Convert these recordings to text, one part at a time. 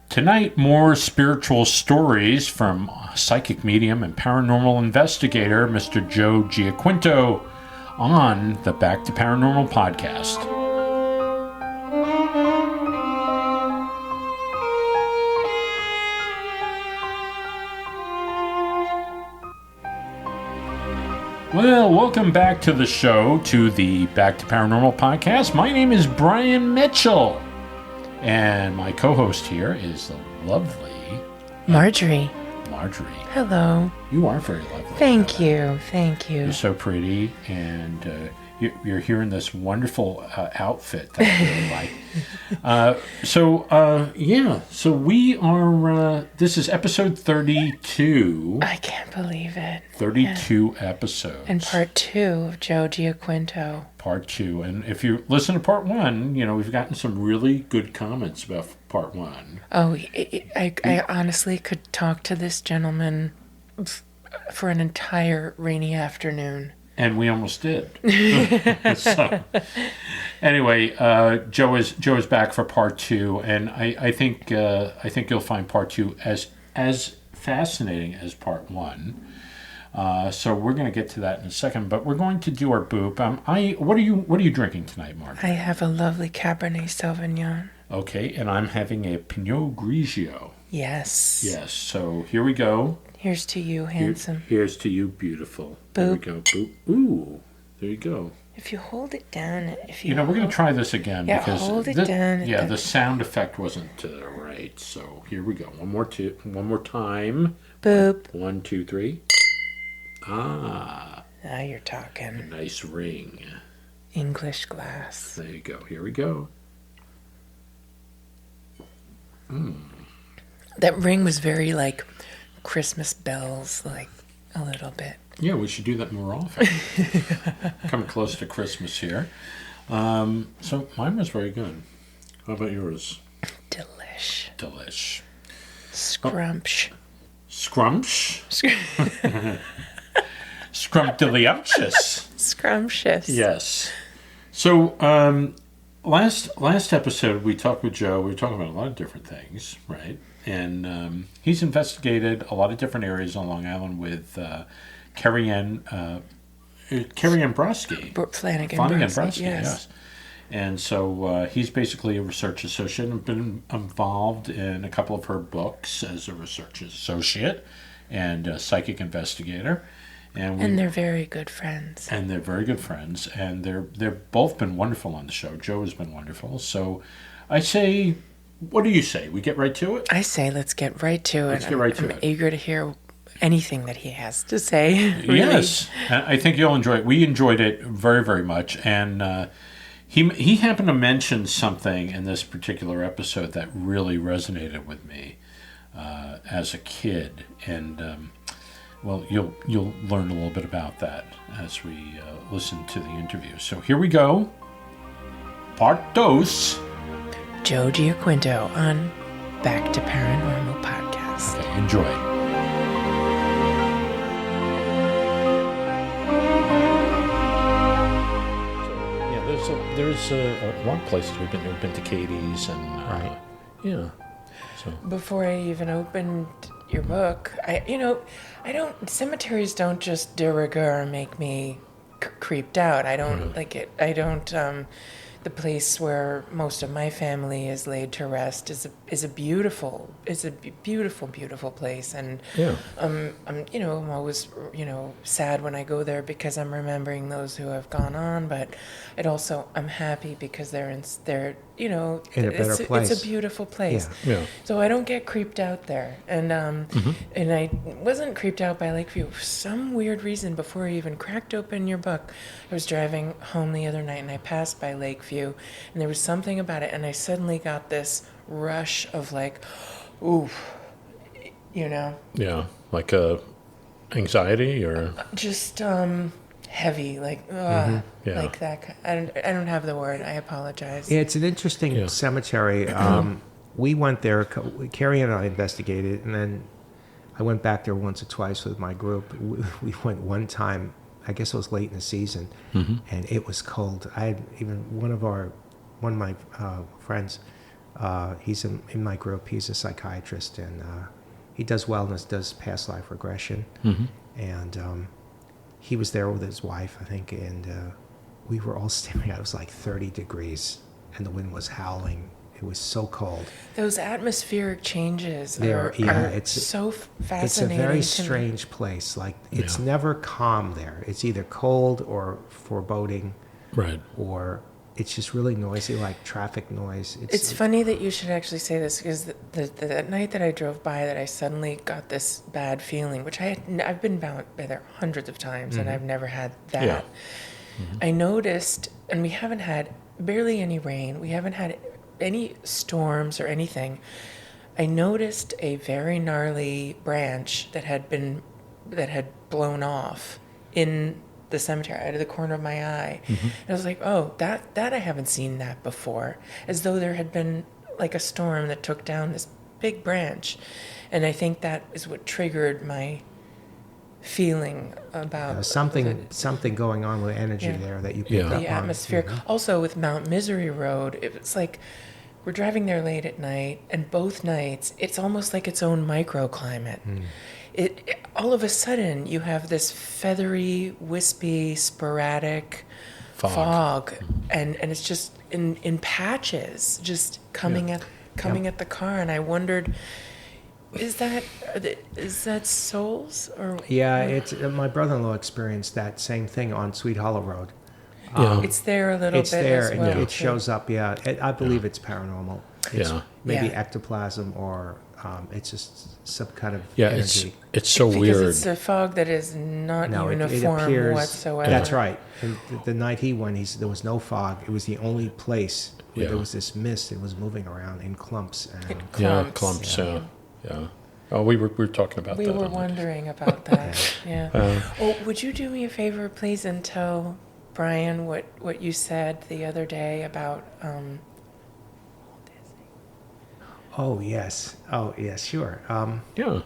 Tonight, more spiritual stories from psychic medium and paranormal investigator, Mr. Joe Giaquinto, on the Back to Paranormal podcast. Well, welcome back to the show, to the Back to Paranormal podcast. My name is Brian Mitchell. And my co-host here is the lovely Marjorie. Hello. You are very lovely. Thank you. You're so pretty, and you're here in this wonderful outfit that I really like. So we are, this is episode 32. I can't believe it. 32 episodes. And part 2 of Joe Giaquinto. Part 2. And if you listen to part 1, we've gotten some really good comments about part 1. Oh, I honestly could talk to this gentleman for an entire rainy afternoon. And we almost did. So, anyway, Joe is back for part 2, and I think you'll find part 2 as fascinating as part 1. So we're going to get to that in a second, but we're going to do our boop. What are you drinking tonight, Mark? I have a lovely Cabernet Sauvignon. Okay, and I'm having a Pinot Grigio. Yes. Yes. So here we go. Here's to you, handsome. Here's to you, beautiful. Boop. There we go. Boop. Ooh, there you go. If you hold it down, we're going to try this again because hold it down. Yeah, the sound effect wasn't right. So here we go. One more time. Boop. 1, 2, 3. Ah. Now you're talking. A nice ring. English glass. There you go. Here we go. That ring was very like Christmas bells, like a little bit. Yeah, we should do that more often. Coming close to Christmas here. So mine was very good. How about yours? Delish. Scrumptious. Scrumptious. Scrumptious. Yes. So last episode we talked with Joe. We were talking about a lot of different things, right? And he's investigated a lot of different areas on Long Island with Carrie Ann Brosky. Flanagan Brosky, yes. And so he's basically a research associate and been involved in a couple of her books as a research associate and a psychic investigator. And they're very good friends. And they've both been wonderful on the show. Joe has been wonderful. So I say, what do you say? We get right to it? I say let's get right to it. I'm eager to hear anything that he has to say. Really. Yes. I think you'll enjoy it. We enjoyed it very, very much. And he happened to mention something in this particular episode that really resonated with me as a kid. And well, you'll learn a little bit about that as we listen to the interview. So here we go. Part 2. Joe Giaquinto on Back to Paranormal podcast. Okay, enjoy. So, yeah, there's a lot of places we've been. We've been to Katie's and right. Yeah. So before I even opened your book, cemeteries don't just de rigueur make me creeped out. I don't like it. I don't. The place where most of my family is laid to rest is a beautiful place, and I'm always sad when I go there because I'm remembering those who have gone on, but I'm happy because they're in a better place. It's a beautiful place. Yeah. So I don't get creeped out there, and and I wasn't creeped out by Lakeview for some weird reason. Before I even cracked open your book, I was driving home the other night and I passed by Lakeview, and there was something about it, and I suddenly got this rush of like, ooh, Yeah, like anxiety or just heavy, like like that. I don't have the word. I apologize. Yeah, it's an interesting cemetery. We went there. Carrie and I investigated, and then I went back there once or twice with my group. We went one time. I guess it was late in the season, and it was cold. I had even one of my friends He's in my group. He's a psychiatrist, and he does wellness, does past life regression. And he was there with his wife, I think, and we were all standing out. It was like 30 degrees, and the wind was howling. It was so cold. Those atmospheric changes are so fascinating. It's a very to strange me. place. Like, it's never calm there. It's either cold or foreboding, Right. or it's just really noisy, like traffic noise. It's funny that you should actually say this, because that night that I drove by, that I suddenly got this bad feeling, which I've been by there hundreds of times, and I've never had that. Yeah. I noticed, and we haven't had barely any rain. We haven't had any storms or anything. I noticed a very gnarly branch that had blown off in the cemetery out of the corner of my eye. And I was like, oh, that I haven't seen that before. As though there had been like a storm that took down this big branch. And I think that is what triggered my feeling about something going on with energy there that you pick up on. The atmosphere. Also with Mount Misery Road, it's like we're driving there late at night, and both nights it's almost like its own microclimate. It all of a sudden you have this feathery, wispy, sporadic fog, and it's just in patches, just coming at the car. And I wondered, is that souls or? Yeah, it's my brother-in-law experienced that same thing on Sweet Hollow Road. It's there a little it's bit. there, as well. it shows up. Yeah, I believe it's paranormal. It's maybe Yeah. ectoplasm, or it's just some kind of Yeah, energy. it's so because weird. it's a fog that is not No, it uniform appears whatsoever. That's right. And the night he went, there was no fog. It was the only place where there was this mist. It was moving around in clumps. And Clumps. Yeah. Oh, we were talking about that. We were wondering about that. Yeah. Would you do me a favor, please, and tell Brian what you said the other day about Oh yes, sure. Yeah.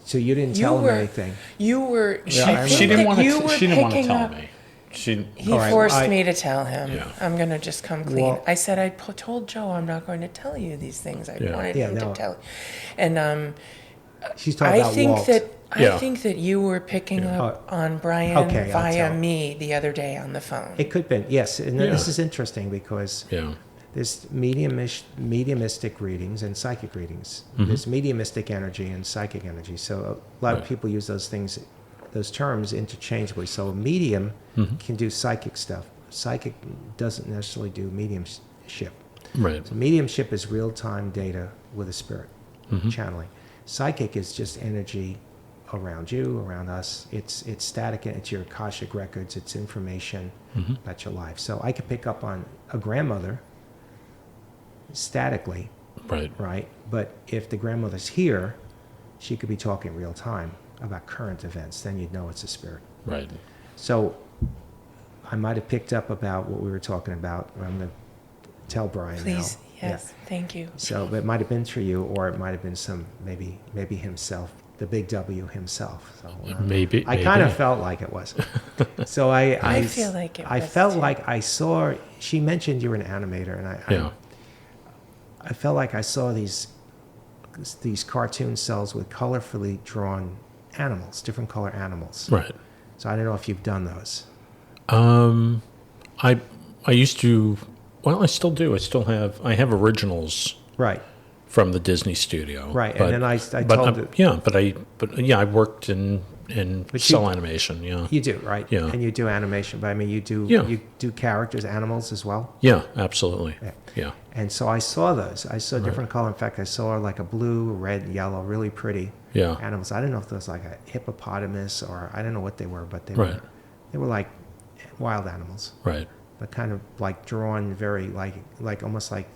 So you didn't tell him anything. You were. Yeah, she didn't want to tell me. He forced me to tell him. Yeah. I'm going to just come clean. Well, I said I told Joe I'm not going to tell you these things. I wanted him to tell. And she's talking about Walt. I think that you were picking up on Brian via me the other day on the phone. It could have been, yes. And this is interesting because there's mediumistic readings and psychic readings. There's mediumistic energy and psychic energy. So a lot of people use those terms interchangeably. So a medium can do psychic stuff. Psychic doesn't necessarily do mediumship. Right. So mediumship is real-time data with a spirit channeling. Psychic is just energy around you, around us. It's static. It's your Akashic records. It's information about your life. So I could pick up on a grandmother statically, right? But if the grandmother's here, she could be talking real time about current events. Then you'd know it's a spirit. Right. So I might have picked up about what we were talking about. I'm going to tell Brian Please, now. yes, thank you. So it might have been for you, or it might have been maybe himself, the big W himself. So maybe I kind of felt like it was. So I feel like it. I was felt too. like I saw. She mentioned you were an animator, and I felt like I saw these cartoon cells with colorfully drawn animals, different color animals. Right. So I don't know if you've done those. I used to. Well, I still do. I have originals. Right. From the Disney studio. Right. And then I told it. I worked in cell animation. Yeah. You do, right? Yeah. And you do animation, but I mean, you do characters, animals as well. Yeah, absolutely. Yeah. And so I saw those. I saw different color. In fact, I saw like a blue, red, yellow, really pretty animals. I don't know if there was like a hippopotamus or I don't know what they were, but they were like wild animals. Right. But kind of like drawn very like almost like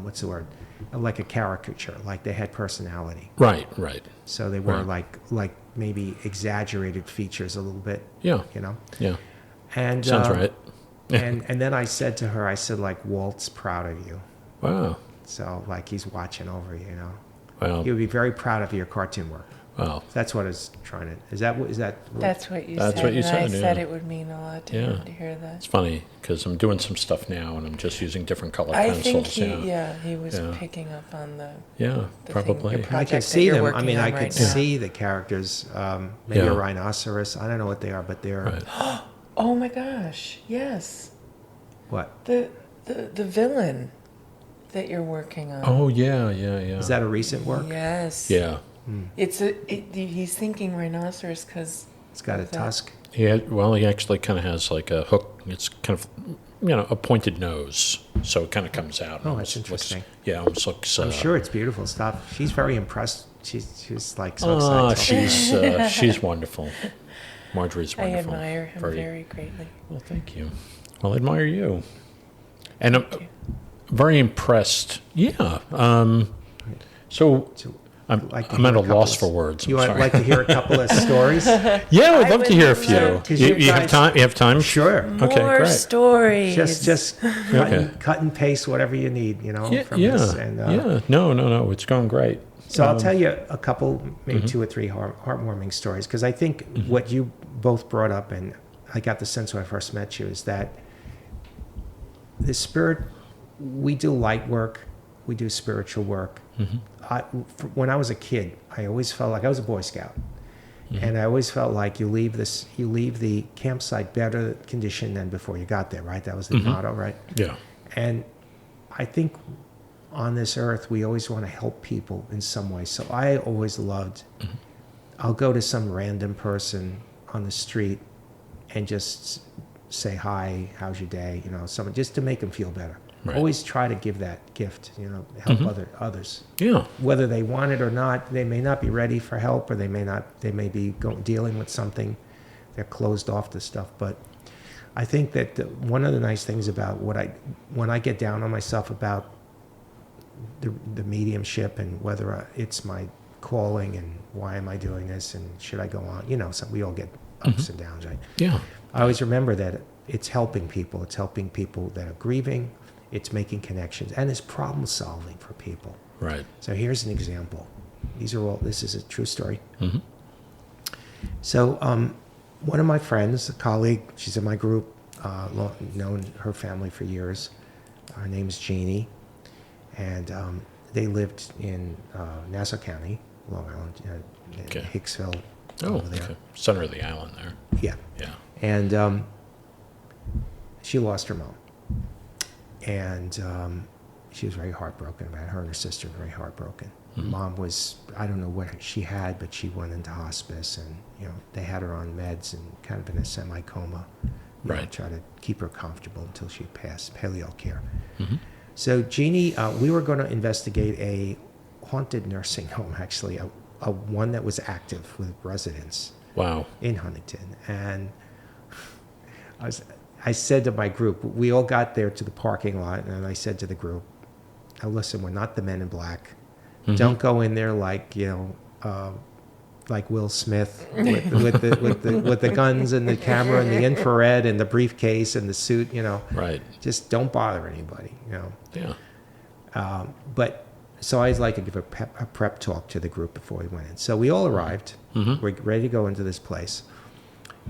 what's the word? Like a caricature. Like they had personality. Right. So they were like maybe exaggerated features a little bit. Yeah. You know. Yeah. And sounds right. and then I said to her, I said, like, Walt's proud of you. Wow. So like he's watching over you, you know. Well, He would be very proud of your cartoon work. Well, That's what I was trying to. Is that what? That's what you That's said. what you and I said, said yeah. it would mean a lot to Yeah. him to hear that. it's funny because I'm doing some stuff now and I'm just using different color I pencils. think he was Yeah. picking up on the Yeah, the probably. Thing, I project could that see you're them. I working mean, on I could right now. see the characters. Maybe Yeah. a rhinoceros. I don't know what they are, but they're Right. Oh my gosh! Yes, what? the villain that you're working on. Oh, yeah. Is that a recent work? Yes. Yeah. He's thinking rhinoceros because It's got a tusk. He actually kind of has like a hook. It's kind of, a pointed nose. So it kind of comes out. and Oh, that's almost looks- interesting. almost looks. I'm sure it's beautiful stuff. She's very impressed. She's like so Oh, excited. she's wonderful. Marjorie's I wonderful. admire him very greatly. Well, thank you. Well, I admire you. And I'm Thank you. very impressed. Yeah. So I'm Like to at hear a couple loss of- for words. You I'm would sorry. like to hear a couple of stories? Yeah, I'd I love to would hear a love few. to. 'Cause You, you you have guys- time? You have time? Sure. Okay, More great. stories. Just Okay. cut and paste whatever you need, Yeah, from this. And, No. It's going great. So I'll tell you a couple, maybe Mm-hmm. 2 or 3 heartwarming stories, because I think what you both brought up, and I got the sense when I first met you, is that the spirit, we do light work, we do spiritual work. Mm-hmm. When I was a kid, I always felt like I was a Boy Scout. Mm-hmm. And I always felt like you leave the campsite better conditioned than before you got there, right? That was the Mm-hmm. motto, right? Yeah. And I think on this earth, we always want to help people in some way. So I always loved, I'll go to some random person on the street and just say, hi, how's your day? Someone, just to make them feel better. Right. Always try to give that gift, help others. Yeah. Whether they want it or not, they may not be ready for help, or they may be dealing with something. They're closed off to stuff. But I think that one of the nice things about when I get down on myself about the mediumship and whether it's my calling and why am I doing this and should I go on, so we all get ups and downs, right? Yeah. I always remember that it's helping people. It's helping people that are grieving. It's making connections, and it's problem solving for people. Right. So here's an example. This is a true story. Mm-hmm. So one of my friends, a colleague, she's in my group, known her family for years. Her name's Jeannie, and they lived in Nassau County, Long Island, in Okay. Hicksville, Oh, over there. okay. Center of the island there. Yeah. Yeah. And she lost her mom. And she was very heartbroken about it. Her and her sister were very heartbroken. Mom was, I don't know what she had, but she went into hospice, and they had her on meds and kind of in a semi-coma. Right. Try to keep her comfortable until she passed, paleo care. Mm-hmm. So Jeannie, we were going to investigate a haunted nursing home, actually, a one that was active with residents Wow. in Huntington. And I said to my group, we all got there to the parking lot, and I said to the group, now listen, we're not the Men in Black. Mm-hmm. Don't go in there like, like Will Smith with the guns and the camera and the infrared and the briefcase and the suit, Right. Just don't bother anybody, Yeah. But so I like to give a prep talk to the group before we went in. So we all arrived. Mm-hmm. We're ready to go into this place.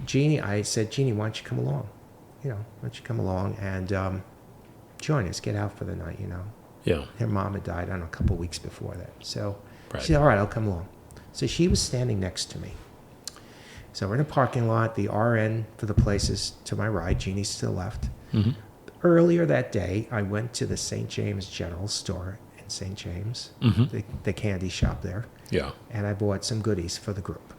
I said, Jeannie, why don't you come along? Why don't you come along and join us, get out for the night, Yeah. Her mom had died, I don't know, a couple of weeks before that. So Right. she said, all right, I'll come along. So she was standing next to me. So we're in a parking lot. The RN for the place is to my right. Jeannie's to the left. Mm-hmm. Earlier that day, I went to the St. James General Store in St. James, Mm-hmm. the candy shop there, Yeah. and I bought some goodies for the group.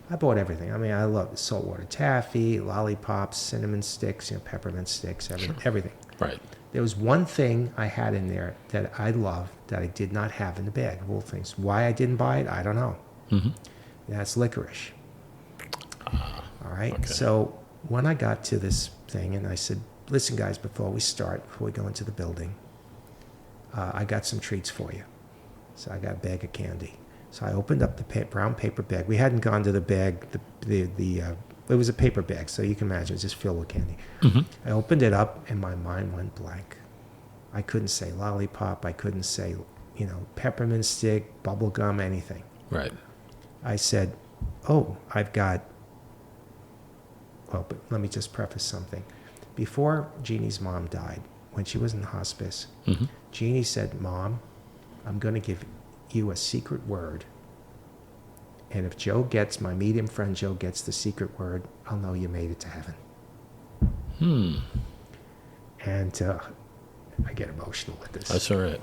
I bought everything. I mean, I love saltwater taffy, lollipops, cinnamon sticks, peppermint sticks, everything. Right. There was one thing I had in there that I loved that I did not have in the bag of all things. Why I didn't buy it, I don't know. Mm-hmm. That's licorice. All right. okay. So when I got to this thing, and I said, listen, guys, before we go into the building, I got some treats for you. So I got a bag of candy. So I opened up the brown paper bag. We hadn't gone to the bag. It was a paper bag, so you can imagine it's just filled with candy. Mm-hmm. I opened it up, and my mind went blank. I couldn't say lollipop. I couldn't say, peppermint stick, bubble gum, anything. Right. I said, oh, I've got, well, but let me just preface something. Before Jeannie's mom died, when she was in hospice, Jeannie said, Mom, I'm going to give you a secret word. And if my medium friend Joe gets the secret word, I'll know you made it to heaven. And I get emotional with this. That's all right.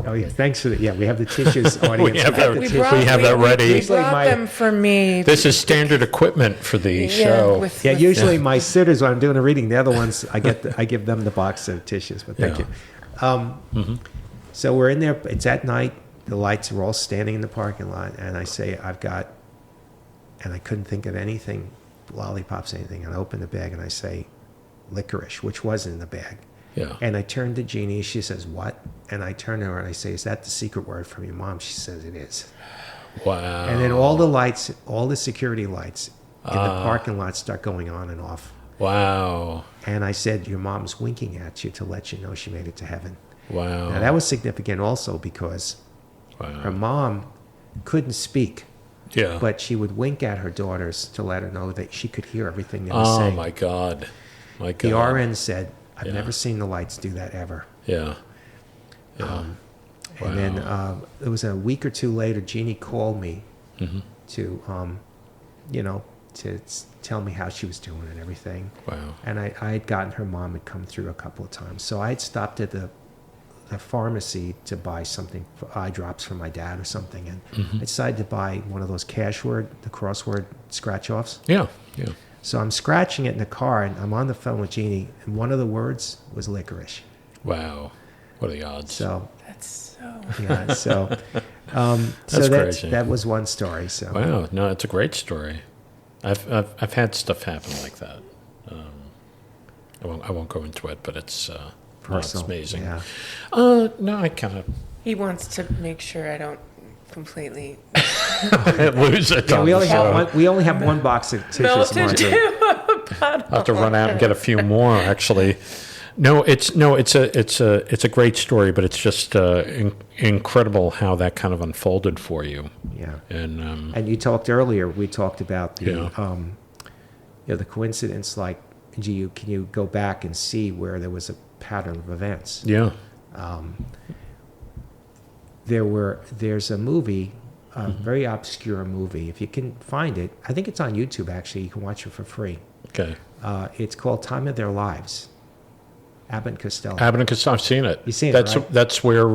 Oh, yeah. Thanks for that. Yeah, we have the tissues, audience. We have that- We have that ready. We brought them for me. This is standard equipment for the show. Yeah, usually my sitters, when I'm doing a reading, the other ones, I give them the box of tissues, but thank you. So we're in there. It's at night. The lights are all standing in the parking lot. And I say, I've got, and I couldn't think of anything, lollipops, anything. And I open the bag and I say, licorice, which was in the bag. Yeah. And I turn to Jeannie. She says, what? And I turn to her and I say, is that the secret word from your mom? She says, it is. Wow. And then all the lights, all the security lights in the parking lot start going on and off. Wow. And I said, your mom's winking at you to let you know she made it to heaven. Wow. Now, that was significant also because her mom couldn't speak, Yeah. but she would wink at her daughters to let her know that she could hear everything they were saying. Oh, my God. My God. The RN said, I've Yeah. never seen the lights do that ever. Yeah. Yeah. And then it was a week or two later, Jeannie called me to, to tell me how she was doing and everything. Wow. And I had gotten her mom had come through a couple of times. So I had stopped at the pharmacy to buy something for eye drops for my dad or something. And I decided to buy one of those the crossword scratch-offs. Yeah. Yeah. So I'm scratching it in the car, and I'm on the phone with Jeannie, and one of the words was licorice. Wow. What are the odds? So That's so. yeah, so That's crazy. that was one story. So Wow. No, it's a great story. I've had stuff happen like that. I won't go into it, but it's personal. amazing. Yeah. No, I kind of He wants to make sure I don't completely lose it. Yeah, on we the only show. have one box of tissues. melt Marjorie. into I'll have to run out and get a few more. Actually, it's a great story, but it's just incredible how that kind of unfolded for you. Yeah. And you talked earlier. We talked about the Yeah. the coincidence. Like, can you go back and see where there was a pattern of events? yeah, There's a movie, a very obscure movie. If you can find it, I think it's on YouTube. Actually, you can watch it for free. okay. It's called Time of Their Lives. Abbott and Costello. Abbott and Costello, I've seen it. You've seen it, that's right? That's where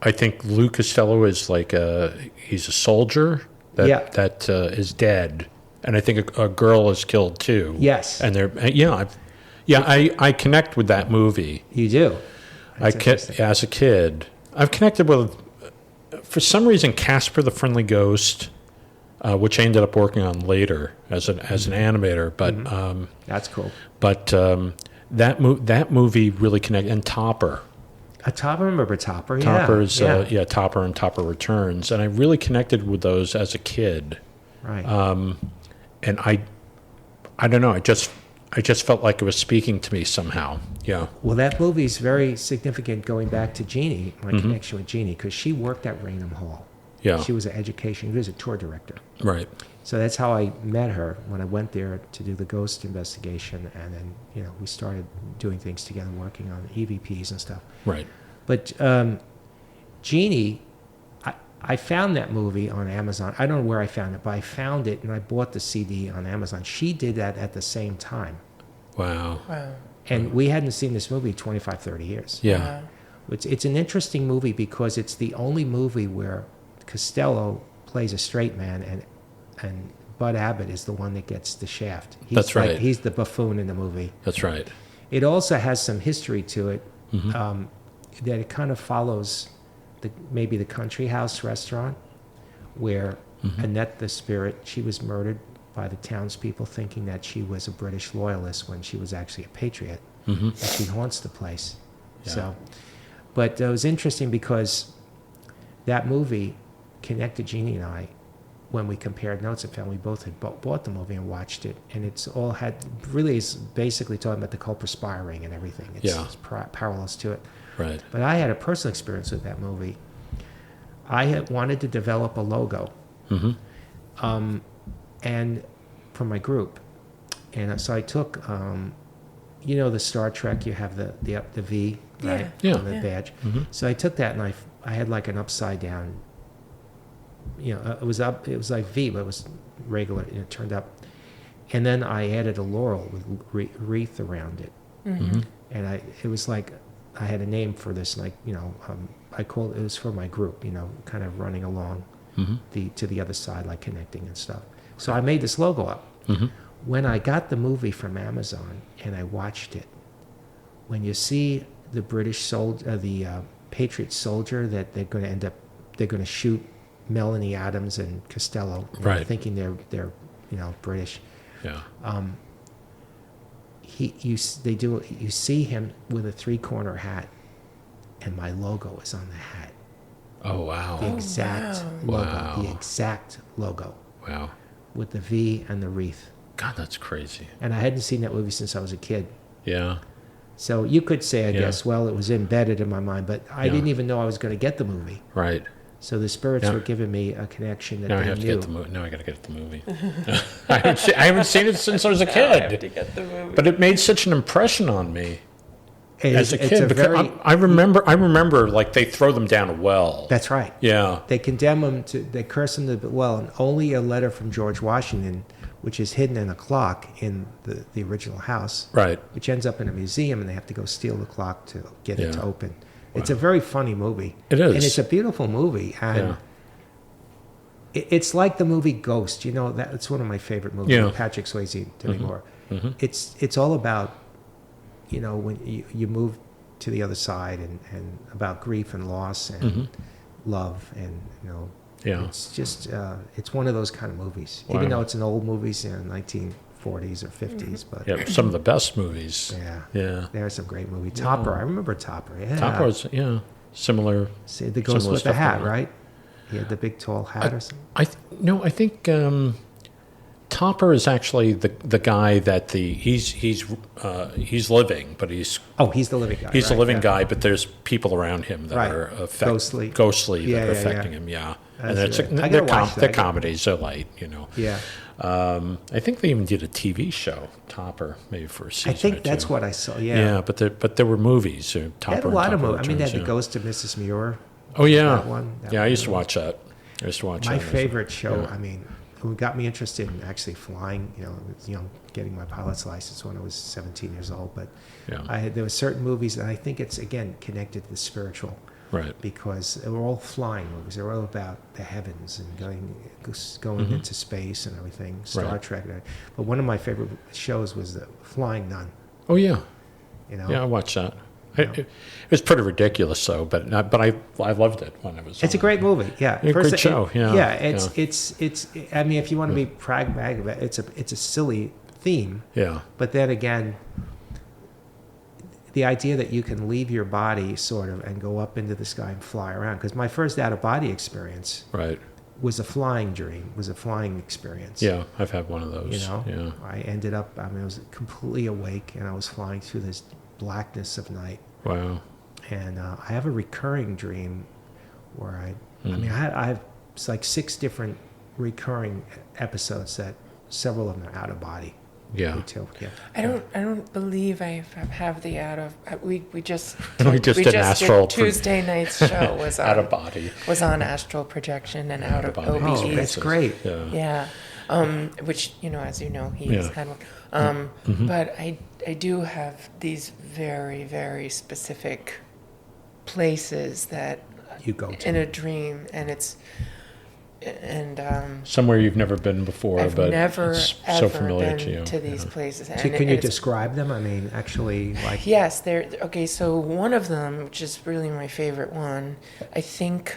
I think Lou Costello is like he's a soldier that is dead, and I think a girl is killed too. Yes. and I connect with that movie. You do. As a kid, I've connected with, for some reason, Casper the Friendly Ghost, which I ended up working on later as an animator. But That's cool. but that movie really connected. And Topper. Topper, remember Topper? Yeah. Topper's Topper and Topper Returns, and I really connected with those as a kid. Right. And I don't know. I just felt like it was speaking to me somehow. Yeah. Well, that movie is very significant going back to Jeannie, my connection with Jeannie, because she worked at Raynham Hall. Yeah. She was she was a tour director. Right. So that's how I met her when I went there to do the ghost investigation. And then, we started doing things together, working on EVPs and stuff. Right. But Jeannie, I found that movie on Amazon. I don't know where I found it, but I found it and I bought the CD on Amazon. She did that at the same time. Wow. wow. And we hadn't seen this movie 25, 30 years. Yeah. It's an interesting movie because it's the only movie where Costello plays a straight man and Bud Abbott is the one that gets the shaft. That's right. He's the buffoon in the movie. That's right. It also has some history to it Mm-hmm. that it kind of follows maybe the Country House restaurant where Annette the Spirit, she was murdered by the townspeople thinking that she was a British loyalist when she was actually a patriot. And she haunts the place. Yeah. So, but it was interesting because that movie connected Jeannie and I when we compared notes and found we both had bought the movie and watched it. And it's all is basically talking about the culprit ring and everything. It's parallels to it. Right. But I had a personal experience with that movie. I had wanted to develop a logo, and for my group, and so I took, the Star Trek. You have the V, right, Yeah. on the badge. So I took that and I had like an upside down. It was up. It was like V, but it was regular. It turned up, and then I added a laurel with wreath around it, and it was like I had a name for this, like I called it was for my group, kind of running along to the other side, like connecting and stuff. So I made this logo up. When I got the movie from Amazon and I watched it, when you see the British soldier, the Patriot soldier that they're going to shoot Melanie Adams and Costello, right, thinking they're British. Yeah. You see him with a 3-corner hat, and my logo is on the hat. Oh wow. The exact logo. Wow. The exact logo. Wow. With the V and the wreath. God, that's crazy. And I hadn't seen that movie since I was a kid. Yeah. So you could say, I guess, well, it was embedded in my mind, but I didn't even know I was going to get the movie. Right. So the spirits were giving me a connection that now they I have knew. to get the movie. Now I got to get the movie. I haven't seen it since I was a kid. I have to get the movie. But it made such an impression on me as a kid. It's a Because very, I remember like they throw them down a well. that's right. Yeah. They condemn them they curse them to the well, and only a letter from George Washington, which is hidden in a clock in the original house, Right. which ends up in a museum, and they have to go steal the clock to get it to Yeah. open. It's a very funny movie. It is. And it's a beautiful movie. And it's like the movie Ghost. It's one of my favorite movies. Yeah. Patrick Swayze, Demi Moore. It's all about, when you move to the other side and about grief and loss and love and, Yeah. it's just, it's one of those kind of movies. Wow. Even though it's an old movie, 1940s or 50s, but Yeah. Some of the best movies. yeah. Yeah. There's some great movie. Topper. I remember Topper. Yeah. Top was similar. See, the ghost similar with the stuff hat, going on. right? He had the big tall hat or something. I think Topper is actually the guy that he's living, but he's He's the living guy. he's the right, living yeah. guy, but there's people around him that Right. are Ghostly. that are Yeah, affecting him. Yeah, and That's it's right. I gotta watch they're that. comedies. They're light, Yeah. I think they even did a TV show, Topper, maybe for a season. I think or that's two. what I saw. Yeah, Yeah. but there were movies. They Topper had a and lot of Topper movies. I mean, they had Returns, The Ghost of Mrs. Muir. Oh yeah, That one. I used to watch that. I used to watch My that. favorite show, Yeah. I mean, who got me interested in actually flying, I was, getting my pilot's license when I was 17 years old. But Yeah. there were certain movies that I think it's, again, connected to the spiritual. Right. Because they were all flying movies. They were all about the heavens and going into space and everything, Star Right. Trek. But one of my favorite shows was The Flying Nun. Oh yeah. Yeah, Yeah, I watched that. It was pretty ridiculous, though, but I loved it when it was. it's a on. great movie. Yeah, Yeah, great show, yeah, yeah. It's. I mean, if you want to be pragmatic about it, it's a silly theme. Yeah, But then again, the idea that you can leave your body sort of and go up into the sky and fly around. Because my first out of body experience right. was a flying dream. Was a flying experience. Yeah, I've had one of those. Yeah. I ended up. I mean, I was completely awake and I was flying through this blackness of night. Wow. And I have a recurring dream where I mean, I have it's like 6 different recurring episodes that several of them are out of body. Yeah. Me too. Yeah. I don't believe I have the out of. We just We just did astral Tuesday night's show was on, Out of body. was on astral projection and out of body. OBE. Oh, that's great. Yeah. Yeah, which as you know, he has had one. But I do have these very, very specific places that You go to. in a dream, and Somewhere you've never been before, I've but never it's ever so familiar been to you. to these places. So And can you it's- describe them? I mean, actually, like Yes, they're okay. So one of them, which is really my favorite one, I think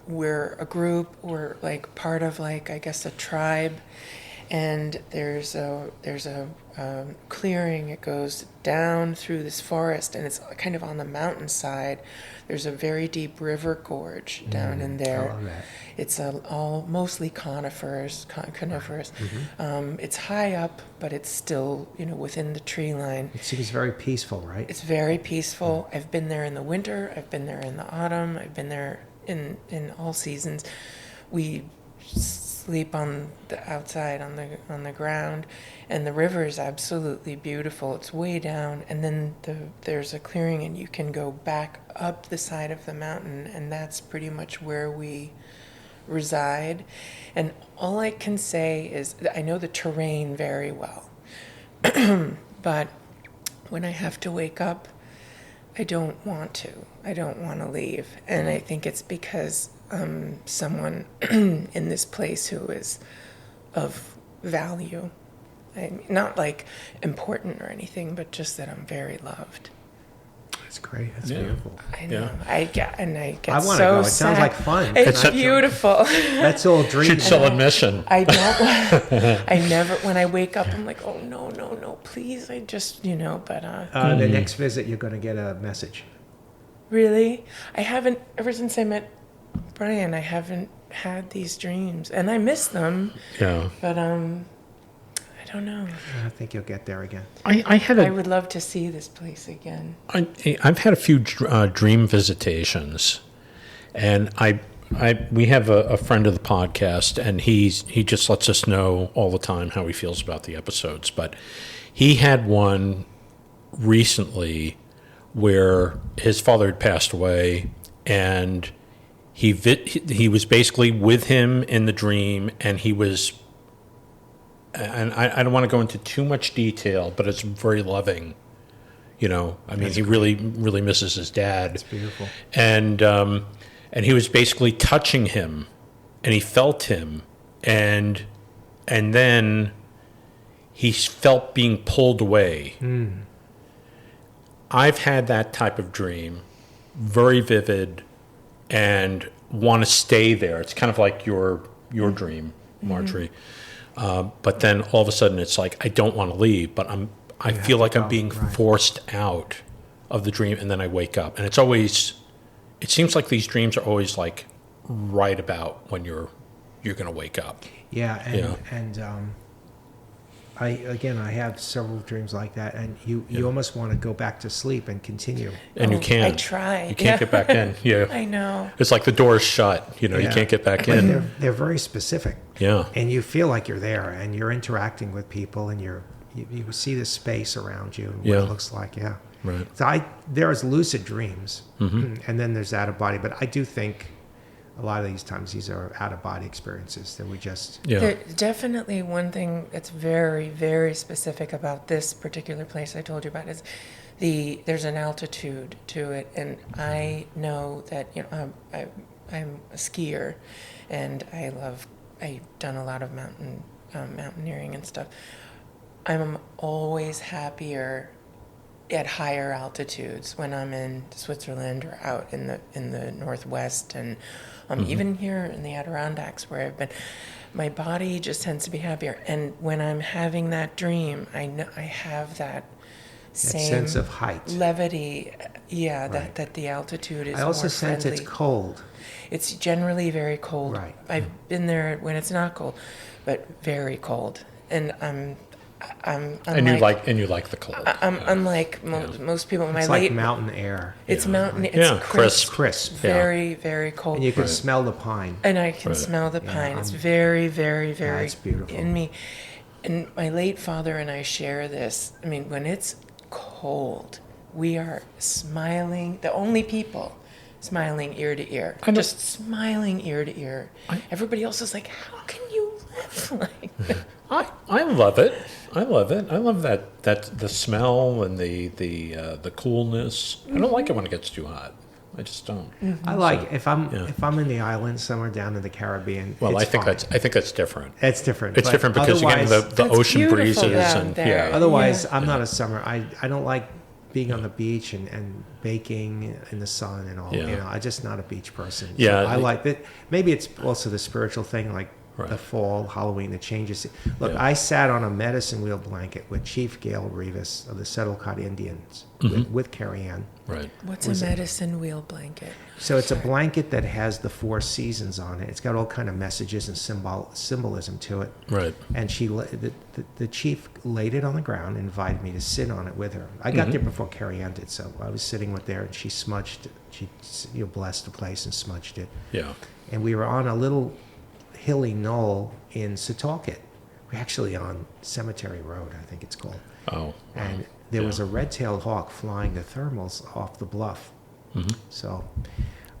we're a group, we're like part of like I guess a tribe, and there's a clearing. It goes down through this forest, and it's kind of on the mountainside. There's a very deep river gorge down in there. I love that. It's all mostly coniferous. It's high up, but it's still, within the tree line. It seems very peaceful, right? It's very peaceful. I've been there in the winter. I've been there in the autumn. I've been there in all seasons. We sleep on the outside on the ground, and the river is absolutely beautiful. It's way down, and then there's a clearing, and you can go back up the side of the mountain, and that's pretty much where we reside. And all I can say is that I know the terrain very well, but when I have to wake up, I don't want to. I don't want to leave, and I think it's because someone in this place who is of value. Not like important or anything, but just that I'm very loved. That's great. That's beautiful. I know. Yeah. I get I want to so go. It sad. sounds like fun. It's beautiful. That's all dream. Should sell admission. I don't. I never. When I wake up, I'm like, oh no, please. I just, but. The next visit, you're going to get a message. Really, I haven't. Ever since I met Brian, I haven't had these dreams, and I miss them. Yeah. But I don't know. I think you'll get there again. I would love to see this place again. I've had a few dream visitations, and we have a friend of the podcast, and he just lets us know all the time how he feels about the episodes. But he had one recently where his father had passed away, and he was basically with him in the dream, and he was. And I don't want to go into too much detail, but it's very loving. He really, really misses his dad. It's beautiful. And he was basically touching him, and he felt him, and then he felt being pulled away. I've had that type of dream, very vivid, and want to stay there. It's kind of like your dream, Marjorie. But then all of a sudden it's like, I don't want to leave, but I feel like I'm being forced out of the dream, and then I wake up. And it seems like these dreams are always like right about when you're going to wake up. Yeah, and I have several dreams like that, and you almost want to go back to sleep and continue. And you can't. I try. You can't get back in. Yeah. I know. It's like the door is shut. You can't get back in. They're very specific. Yeah. And you feel like you're there, and you're interacting with people, and you see the space around you and what it looks like. Yeah. Right. So there's lucid dreams, and then there's out of body. But I do think a lot of these times these are out of body experiences that we just. Yeah. There's definitely one thing that's very, very specific about this particular place I told you about is there's an altitude to it, and I know that I'm a skier, and I've done a lot of mountaineering and stuff. I'm always happier at higher altitudes when I'm in Switzerland or out in the Northwest, and even here in the Adirondacks where I've been, my body just tends to be happier. And when I'm having that dream, I know I have that same sense of height, levity. Yeah, right. that the altitude is. I also more sense friendly. it's cold. It's generally very cold. Right. I've been there when it's not cold, but very cold, and I'm and you like the cold. I'm unlike most people. It's like mountain air. It's mountain. It's crisp. Very, very cold. And you can smell the pine. And I can smell the pine. It's very, very, very it's beautiful. in me. And my late father and I share this. I mean, when it's cold, we are smiling. The only people smiling ear to ear. Just smiling ear to ear. Everybody else is like, how can you live like that? I love it. I love that the smell and the coolness. I don't like it when it gets too hot. I just don't. I like if I'm in the islands somewhere down in the Caribbean. Well, it's I think that's different. It's different. It's different because you're getting the ocean breezes and Otherwise, I'm not a summer. I don't like being on the beach and baking in the sun and all. I'm just not a beach person. So I like that. Maybe it's also the spiritual thing, like Right. the fall, Halloween, the changes. Look, Yeah. I sat on a medicine wheel blanket with Chief Gail Rivas of the Settlecott Indians with Carrie Ann. Right. What's a medicine wheel blanket? So it's a blanket that has the 4 seasons on it. It's got all kind of messages and symbolism to it. Right. And the chief laid it on the ground and invited me to sit on it with her. I got there before Carrie Ann did, so I was sitting with there, and she smudged. She blessed the place and smudged it. Yeah. And we were on a little hilly knoll in Setauket. We're actually on Cemetery Road, I think it's called. Oh. And there was a red-tailed hawk flying the thermals off the bluff. So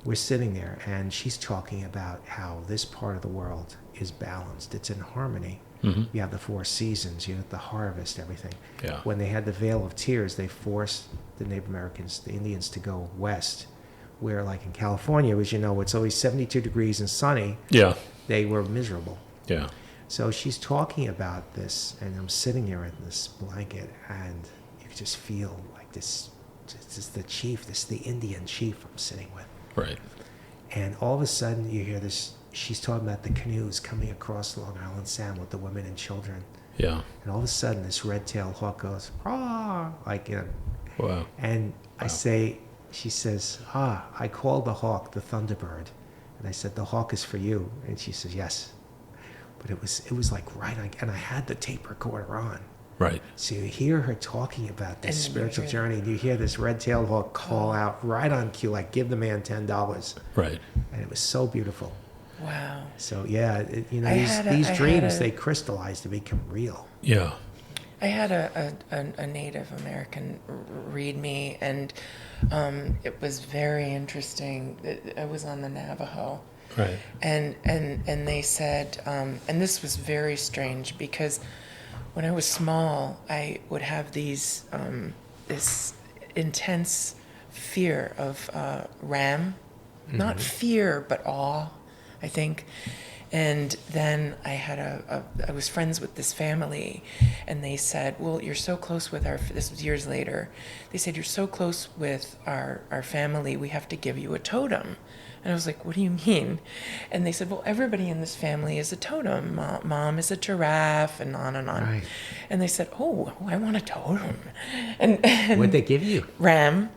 we're sitting there, and she's talking about how this part of the world is balanced. It's in harmony. You have the 4 seasons, you have the harvest, everything. Yeah. When they had the Veil of Tears, they forced the Native Americans, the Indians, to go west, where, like in California, as you know, it's always 72 degrees and sunny. Yeah. They were miserable. Yeah. So she's talking about this, and I'm sitting there in this blanket, and you just feel like this is the chief, this is the Indian chief I'm sitting with. Right. And all of a sudden, you hear this, she's talking about the canoes coming across Long Island Sound with the women and children. Yeah. And all of a sudden, this red-tailed hawk goes, "Rah!" like, Wow. And she says, I called the hawk the Thunderbird. And I said, the hawk is for you. And she says, yes. But it was like right on, and I had the tape recorder on. Right. So you hear her talking about this And spiritual you hear- journey, and you hear this red-tailed hawk call out right on cue, like, give the man $10. Right. And it was so beautiful. Wow. So yeah, I these had dreams, a- they crystallize to become real. Yeah. I had a Native American read me, and it was very interesting. I was on the Navajo, Right. and they said, and this was very strange because when I was small, I would have this intense fear of ram, not fear but awe, I think. And then I was friends with this family, and they said, well, you're so close with this was years later, they said, you're so close with our family, we have to give you a totem. And I was like, what do you mean? And they said, well, everybody in this family is a totem. Mom is a giraffe, and on and on. Right. And they said, oh, I want a totem. And What'd they give you? ram.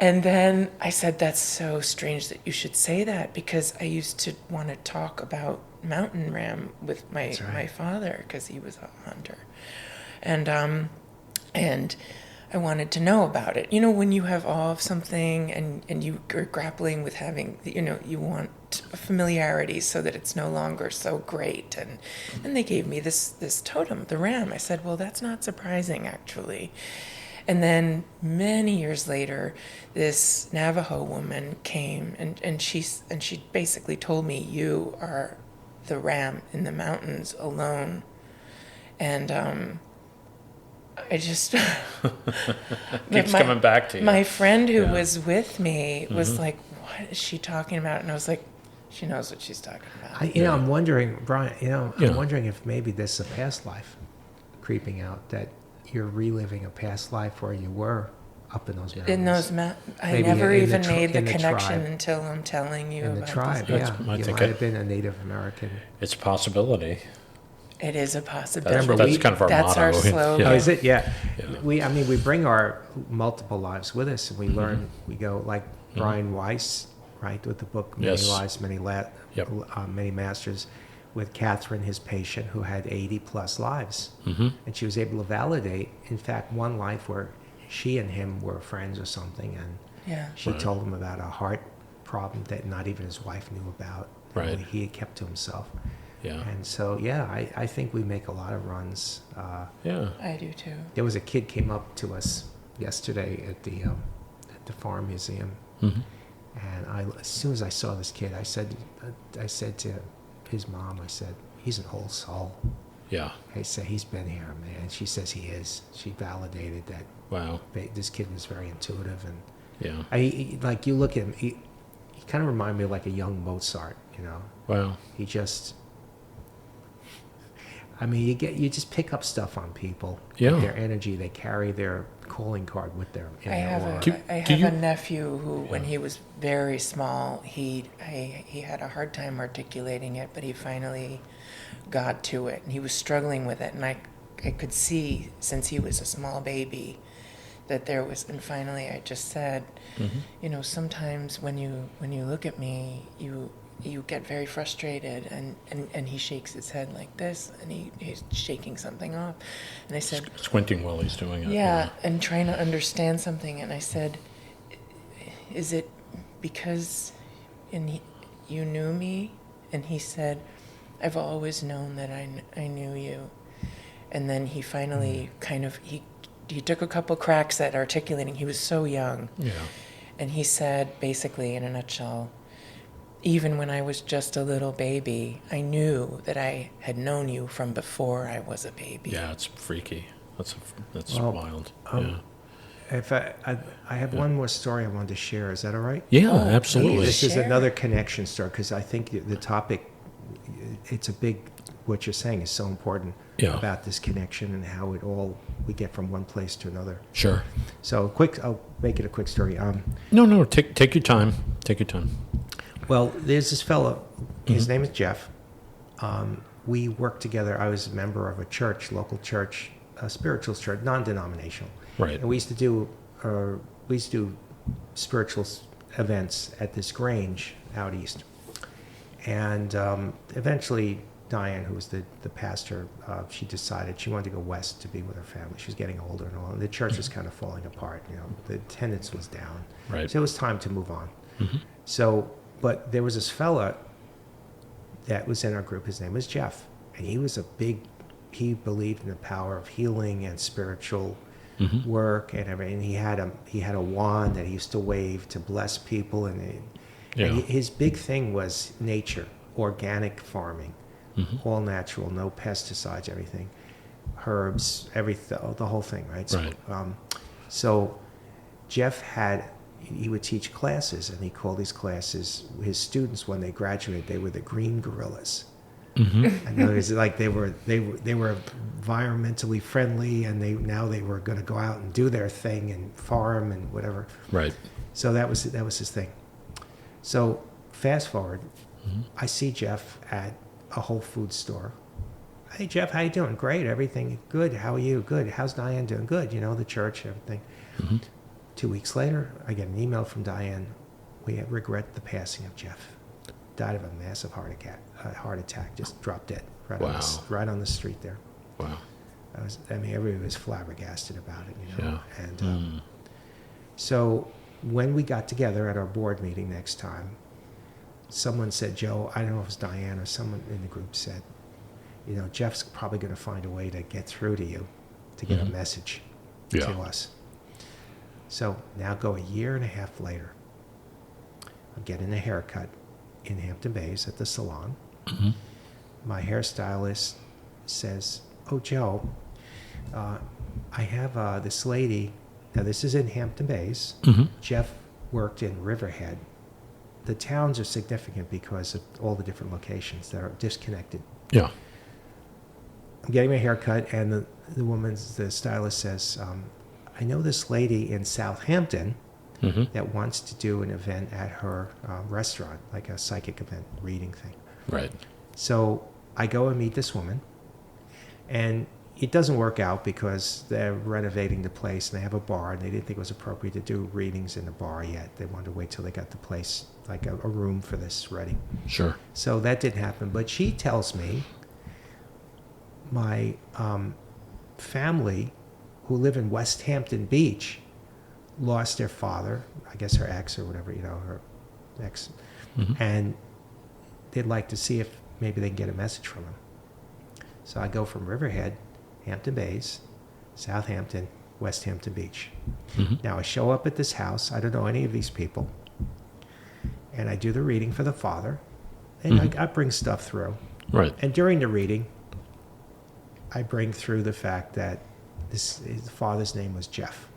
And then I said, that's so strange that you should say that, because I used to want to talk about mountain ram with my father, because he was a hunter. And I wanted to know about it. You know, when you have awe of something and you are grappling with having, you want familiarity so that it's no longer so great. And they gave me this totem, the ram. I said, well, that's not surprising, actually. And then many years later, this Navajo woman came, and she basically told me, you are the ram in the mountains alone. And I just Keeps coming back to you. My friend who was with me was like, what is she talking about? And I was like, she knows what she's talking about. I'm wondering, Brian, I'm wondering if maybe there's a past life creeping out, that you're reliving a past life where you were up in those mountains. In those I Maybe never in the even tri- made the in the connection tribe. until I'm telling you In the about tribe, this. yeah. I You think might it- have been a Native American. It's a possibility. It is a possibility. Remember, That's kind of our That's motto. our slogan. Oh, is it? Yeah. Yeah. We bring our multiple lives with us, and we learn. We go like Brian Weiss, right, with the book Many Yes. Lives, Many Masters, with Catherine, his patient, who had 80 plus lives, and she was able to validate, in fact, one life where she and him were friends or something, and Yeah. she told him about a heart problem that not even his wife knew about. that Right. only he had kept to himself. Yeah. And so, I think we make a lot of runs. Yeah. I do too. There was a kid came up to us yesterday at the farm museum, Mm-hmm. and as soon as I saw this kid, I said to his mom, I said, he's an old soul. Yeah. I said, he's been here, man. She says he is. She validated that Wow. this kid was very intuitive, and Yeah. like you look at him, he kind of reminded me of like a young Mozart, Wow. He just, I mean, you just pick up stuff on people. Yeah. Their energy, they carry their calling card with them. I have a nephew who, when he was very small, he had a hard time articulating it, but he finally got to it, and he was struggling with it, and I could see, since he was a small baby, that there was, and finally I just said, sometimes when you look at me, you get very frustrated, and he shakes his head like this, and he's shaking something off, and I said, squinting while he's doing it. yeah, and trying to understand something, and I said, is it because you knew me? And he said, I've always known that I knew you. And then he finally he took a couple cracks at articulating. He was so young. Yeah. And he said, basically, in a nutshell, even when I was just a little baby, I knew that I had known you from before I was a baby. Yeah, it's freaky. That's wild. If I have one more story I wanted to share. Is that all right? Yeah, absolutely. This is another connection story, because I think the topic, what you're saying is so important about this connection and how we get from one place to another. Sure. So I'll make it a quick story. No, take your time. Take your time. Well, there's this fellow, his name is Jeff. We worked together. I was a member of a church, local church, a spiritual church, non-denominational. Right. And we used to do spiritual events at this Grange out east. And eventually, Diane, who was the pastor, she decided she wanted to go west to be with her family. She was getting older and all. And the church was kind of falling apart. The attendance was down. Right. So it was time to move on. Mm-hmm. So, but there was this fella that was in our group. His name was Jeff, and he he believed in the power of healing and spiritual work and everything. And he had a wand that he used to wave to bless people, and his big thing was nature, organic farming, all natural, no pesticides, everything, herbs, everything, the whole thing, right? Right. So Jeff he would teach classes, and he called these classes, his students, when they graduated, they were the green gorillas. I know it's like they were environmentally friendly, and they were going to go out and do their thing and farm and whatever. Right. So that was his thing. So fast forward, I see Jeff at a Whole Foods store. Hey Jeff, how you doing? Great, everything good. How are you? Good. How's Diane doing? Good. The church, everything. 2 weeks later, I get an email from Diane. We regret the passing of Jeff. Died of a massive heart attack, just dropped dead right on the street there. Wow. Everybody was flabbergasted about it, Yeah. And so when we got together at our board meeting next time, someone said, Joe, I don't know if it was Diane or someone in the group said, Jeff's probably going to find a way to get through to you, to get a message to us. So now go a year and a half later. I'm getting a haircut in Hampton Bays at the salon. My hairstylist says, oh, Joe, I have this lady. Now, this is in Hampton Bays. Jeff worked in Riverhead. The towns are significant because of all the different locations that are disconnected. Yeah. I'm getting my haircut, and the stylist says, I know this lady in Southampton that wants to do an event at her restaurant, like a psychic event, reading thing. Right. So I go and meet this woman, and it doesn't work out because they're renovating the place, and they have a bar, and they didn't think it was appropriate to do readings in the bar yet. They wanted to wait till they got the place, like a room for this ready. Sure. So that didn't happen. But she tells me my family, who live in West Hampton Beach, lost their father, I guess her ex or whatever, her ex, and they'd like to see if maybe they can get a message from him. So I go from Riverhead, Hampton Bays, Southampton, West Hampton Beach. Now I show up at this house. I don't know any of these people. And I do the reading for the father. And I bring stuff through. Right. And during the reading, I bring through the fact that his father's name was Jeff.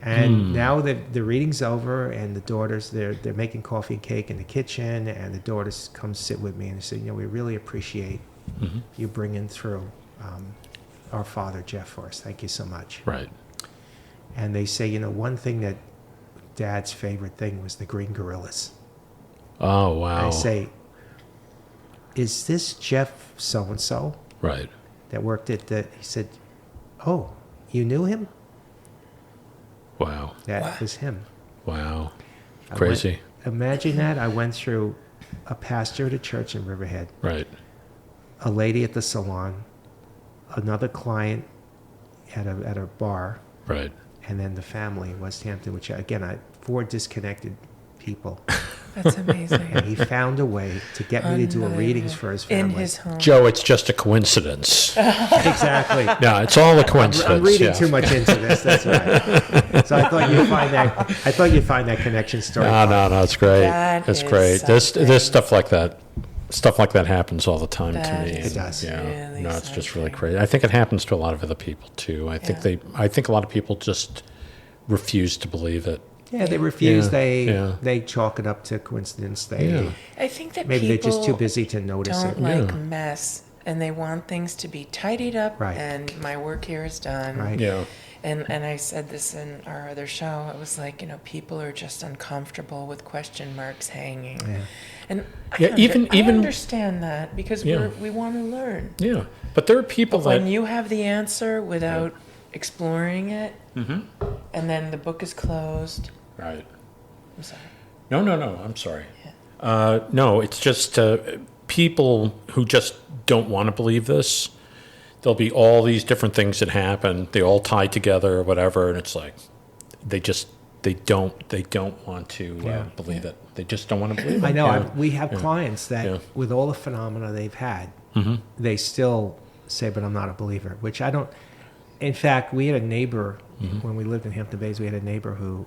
And now the reading's over, and the daughters, they're making coffee and cake in the kitchen, and the daughters come sit with me and they say, we really appreciate you bring in through our father, Jeff, for us. Thank you so much. Right. And they say, one thing that Dad's favorite thing was the green gorillas. Oh, wow. I say, is this Jeff so-and-so Right. that worked at the... He said, oh, you knew him? Wow. That was him. Wow. I Crazy. Imagine that. I went through a pastor at a church in Riverhead, Right. a lady at the salon, another client at a bar, Right. and then the family in West Hampton, which, again, 4 disconnected people. That's amazing. And he found a way to get me to do a readings for his family. In his home. Joe, it's just a coincidence. Exactly. No, it's all a coincidence. I'm reading too much into this. That's right. So I thought you'd find that. I thought you'd find that connection story. No, it's great. That It's is great. something. There's stuff like that. Stuff like that happens all the time to That me. is It does. Yeah. really No, it's just really something. crazy. I think it happens to a lot of other people too. I think a lot of people just refuse to believe it. Yeah, they refuse. Yeah. They chalk it up to coincidence. Yeah. I think that Maybe people they're just too busy to notice don't it. like Yeah. mess, and they want things to be tidied up, Right. and my work here is done. Right. Yeah. And I said this in our other show. It was like, people are just uncomfortable with question marks hanging. Yeah. And Yeah, I even- understand that because Yeah. we want to learn. Yeah. But there are people But when that you have the answer without exploring it, and then the book is closed. right. I'm sorry. No. I'm sorry. No, it's just people who just don't want to believe this. There'll be all these different things that happen. They all tie together or whatever, and it's like they don't want to believe it. They just don't want to believe it. I know. Yeah. We have clients that, Yeah. with all the phenomena they've had, they still say, "But I'm not a believer." Which I don't. In fact, we had a neighbor when we lived in Hampton Bays. We had a neighbor who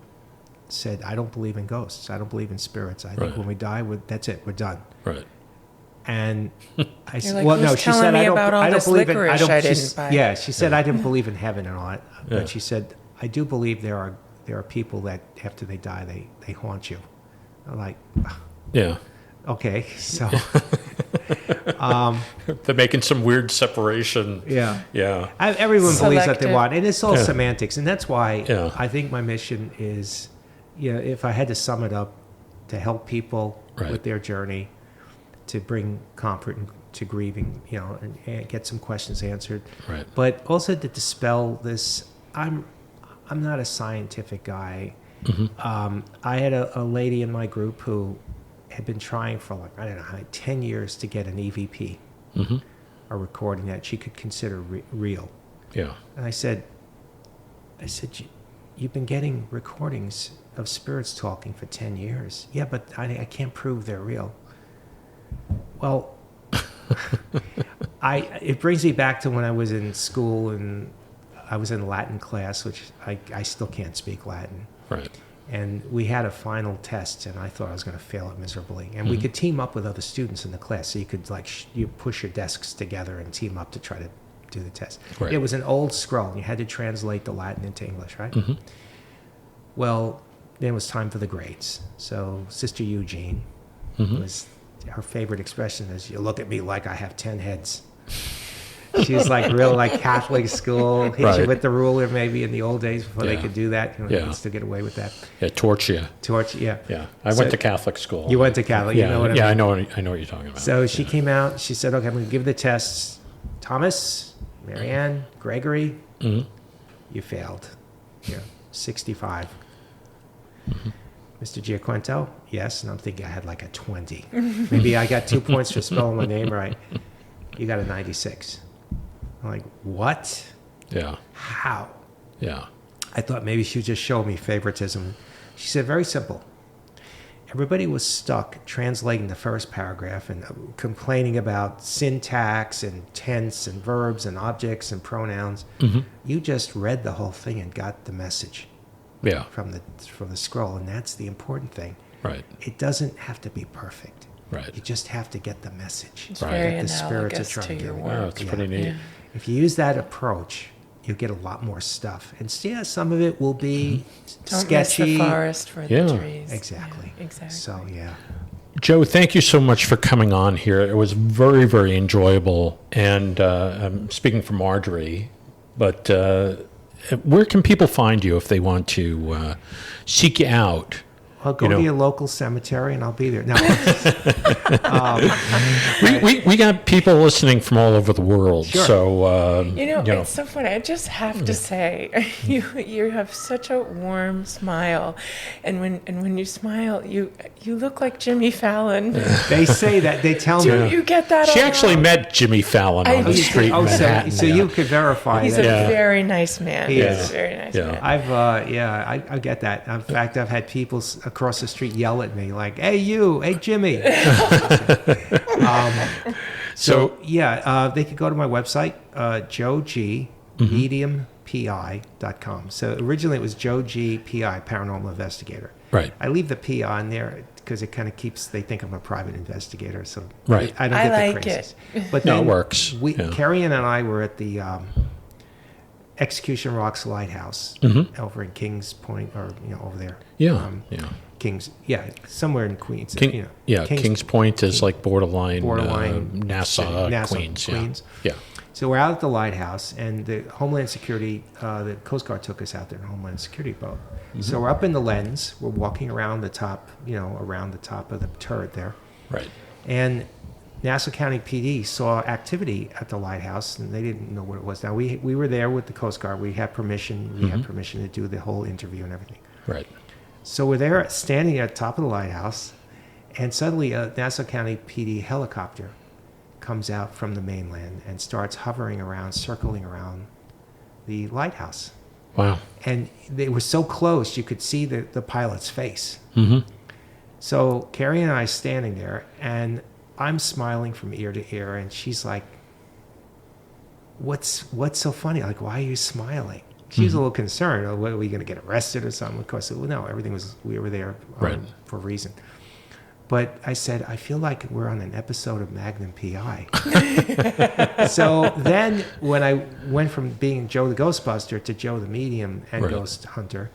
said, "I don't believe in ghosts. I don't believe in spirits. I think Right. when we die, that's it. We're done." Right. And I said, like, "Well, "Who's no." She telling said, me "I don't. about all I don't this believe in. I licorice don't." I she's- didn't buy? Yeah, she said, "I didn't believe in heaven and all that." Yeah. But she said, "I do believe there are people that after they die, they haunt you." I'm like, Yeah. okay, so They're making some weird separation. yeah. Yeah. Everyone believes that they Selective. want, and it's all Yeah. semantics, and that's why Yeah. I think my mission is, if I had to sum it up, to help people Right. with their journey, to bring comfort to grieving, and get some questions answered, Right. but also to dispel this. I'm not a scientific guy. I had a lady in my group who had been trying for 10 years to get an EVP, a recording that she could consider real. Yeah. And I said, you've been getting recordings of spirits talking for 10 years. Yeah, but I can't prove they're real. Well, it brings me back to when I was in school and I was in Latin class, which I still can't speak Latin. Right. And we had a final test, and I thought I was going to fail it miserably. And we could team up with other students in the class, so you could you push your desks together and team up to try to do the test. Right. It was an old scroll, and you had to translate the Latin into English, right? Well, then it was time for the grades. So Sister Eugene was her favorite expression is, "You look at me like I have 10 heads." She's like real Catholic school, hit Right. you with the ruler maybe in the old days before they Yeah. could do that. Yeah. They could still get away with that. Yeah. Torch you. Torch, yeah. Yeah. I So- went to Catholic school. You went to Catholic, Yeah. you know what I yeah. mean? I know what you're talking about. So she came out, she said, "Okay, I'm going to give the tests. Thomas, Marianne, Gregory, you failed. You're 65. Mr. Giaquinto, yes." And I'm thinking I had like a 20. Maybe I got 2 points for spelling my name right. You got a 96. I'm like, what? Yeah. How? Yeah. I thought maybe she would just show me favoritism. She said, very simple. Everybody was stuck translating the first paragraph and complaining about syntax and tense and verbs and objects and pronouns. You just read the whole thing and got the message Yeah. from the scroll, and that's the important thing. Right. It doesn't have to be perfect. Right. You just have to get the message. It's Right. very That the spirits are analogous trying to to your give. Wow. work. It's pretty neat. Yeah. If you use that approach, you'll get a lot more stuff. And some of it will be Don't sketchy. miss the forest for Yeah. the trees. Exactly. Yeah, exactly. So, yeah. Joe, thank you so much for coming on here. It was very, very enjoyable. And I'm speaking for Marjorie, but where can people find you if they want to seek you out? I'll go to your local cemetery and I'll be there. No. We got people listening from all over the world. Sure. So, it's so funny. I just have to say, you have such a warm smile. And when you smile, you look like Jimmy Fallon. They say that. They tell Do me. you get that She a actually lot? met Jimmy Fallon on the street in Manhattan. So you could verify He's that. a very nice man. He He's is. a very nice Yeah. man. I get that. In fact, I've had people across the street yell at me like, "Hey, you! Hey, Jimmy!" They could go to my website, joegmediumpi.com. So originally it was Joe G. P.I. Paranormal Investigator. Right. I leave the P on there because it kind of keeps. They think I'm a private investigator, so Right. I don't I get the like crazies. it. But No, then it works. Yeah. Carrie and I were at the Execution Rocks Lighthouse over in Kings Point, or over there. Yeah. Somewhere in Queens. Kings Point is like borderline Nassau, Queens. Queens. Yeah. So we're out at the lighthouse, and the Homeland Security, the Coast Guard took us out there in a Homeland Security boat. So we're up in the lens. We're walking around the top, around the top of the turret there. Right. And Nassau County PD saw activity at the lighthouse, and they didn't know what it was. Now, we were there with the Coast Guard. We had permission. We had permission to do the whole interview and everything. Right. So we're there standing at the top of the lighthouse, and suddenly a Nassau County PD helicopter comes out from the mainland and starts hovering around, circling around the lighthouse. Wow. And they were so close, you could see the pilot's face. Mm-hmm. So Carrie and I standing there, and I'm smiling from ear to ear, and she's like, what's so funny? Like, why are you smiling? She was a little concerned. Oh, what, are we going to get arrested or something? Of course, no, we were there for a reason. But I said, I feel like we're on an episode of Magnum P.I. So then when I went from being Joe the Ghostbuster to Joe the Medium and Ghost Hunter,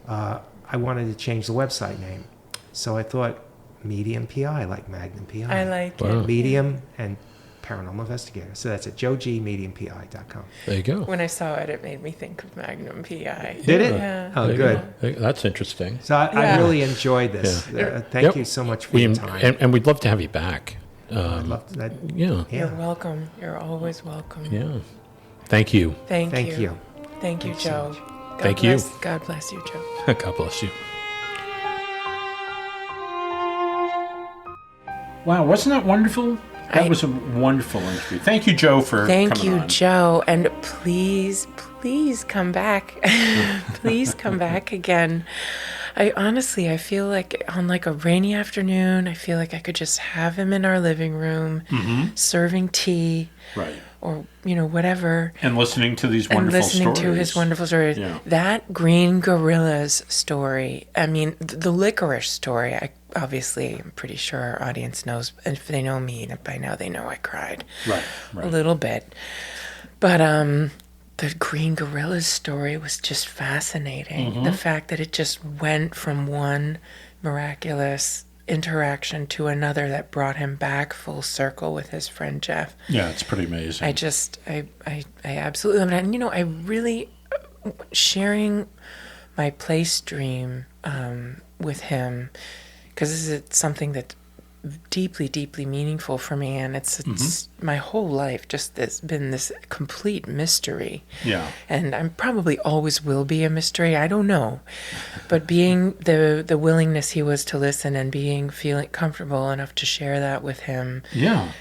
I wanted to change the website name. So I thought Medium P.I., like Magnum P.I. I like it. Medium and Paranormal Investigator. So that's at joegmediumpi.com. There you go. When I saw it, it made me think of Magnum P.I. Did it? Yeah. Oh, There you good. go. That's interesting. So I really enjoyed this. Yeah. Thank you so much for your time. And we'd love to have you back. I'd love that. Yeah. You're welcome. You're always welcome. Yeah. Thank you. Thank you. Thank you Thank you, so Joe. much. Thank you. God bless you, Joe. God bless you. Wow, wasn't that wonderful? That was a wonderful interview. Thank you, Joe, for coming on. Thank you, Joe. And please come back. Please come back again. I feel like on like a rainy afternoon, I feel like I could just have him in our living room, serving tea. Right. Or, whatever. And listening to these wonderful stories. And listening to his wonderful stories. Yeah. That Green Gorilla's story, I mean, the licorice story, I'm pretty sure our audience knows. If they know me by now, they know I cried. Right. A little bit. But the Green Gorilla's story was just fascinating. The fact that it just went from one miraculous interaction to another that brought him back full circle with his friend Jeff. Yeah, it's pretty amazing. I absolutely love it. And, I really, sharing my place dream with him, because this is something that's deeply, deeply meaningful for me, and it's my whole life just has been this complete mystery. Yeah. And I probably always will be a mystery. I don't know. But being the willingness he was to listen and feeling comfortable enough to share that with him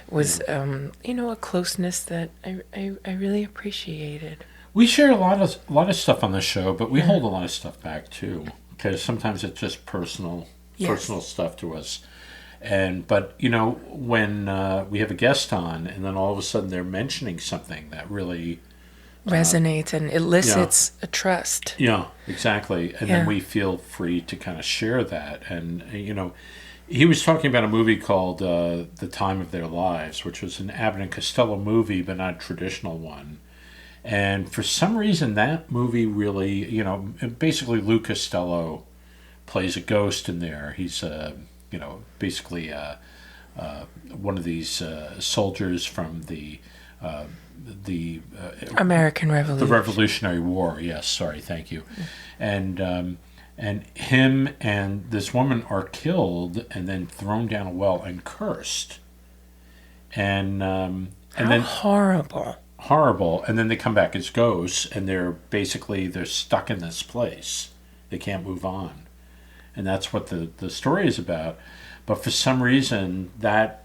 was, a closeness that I really appreciated. We share a lot of stuff on the show, but we hold a lot of stuff back too, because sometimes it's just personal stuff to us. But when we have a guest on, and then all of a sudden they're mentioning something that really resonates and elicits a trust. Yeah, exactly. And then we feel free to kind of share that. And he was talking about a movie called The Time of Their Lives, which was an Abbott and Costello movie, but not a traditional one. And for some reason, that movie really, basically Lou Costello plays a ghost in there. He's basically one of these soldiers from the American Revolution. the Revolutionary War. Yes, sorry, thank you. And him and this woman are killed and then thrown down a well and cursed. And then horrible. Horrible. And then they come back as ghosts, and they're stuck in this place. They can't move on. And that's what the story is about. But for some reason, that,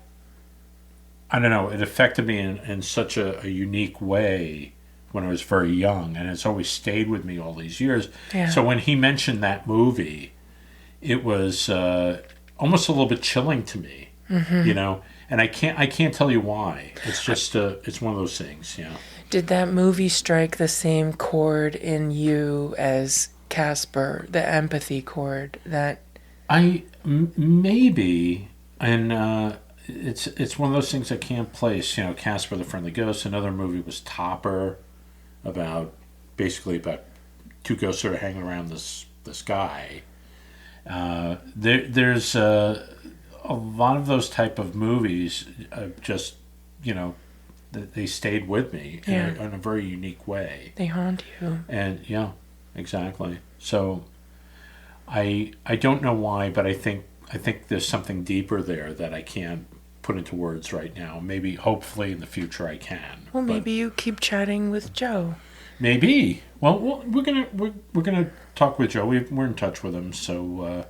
I don't know, it affected me in such a unique way when I was very young, and it's always stayed with me all these years. Yeah. So when he mentioned that movie, it was almost a little bit chilling to me, and I can't tell you why. It's just it's one of those things, Did that movie strike the same chord in you as Casper, the empathy chord? That maybe, and it's one of those things I can't place. Casper the Friendly Ghost. Another movie was Topper, about two ghosts that are hanging around this guy. There's a lot of those type of movies. They stayed with me in a very unique way. They haunt you. And yeah, exactly. So I don't know why, but I think there's something deeper there that I can't put into words right now. Maybe, hopefully, in the future I can. Well, maybe you keep chatting with Joe. Maybe. Well, we're gonna talk with Joe. We're in touch with him. So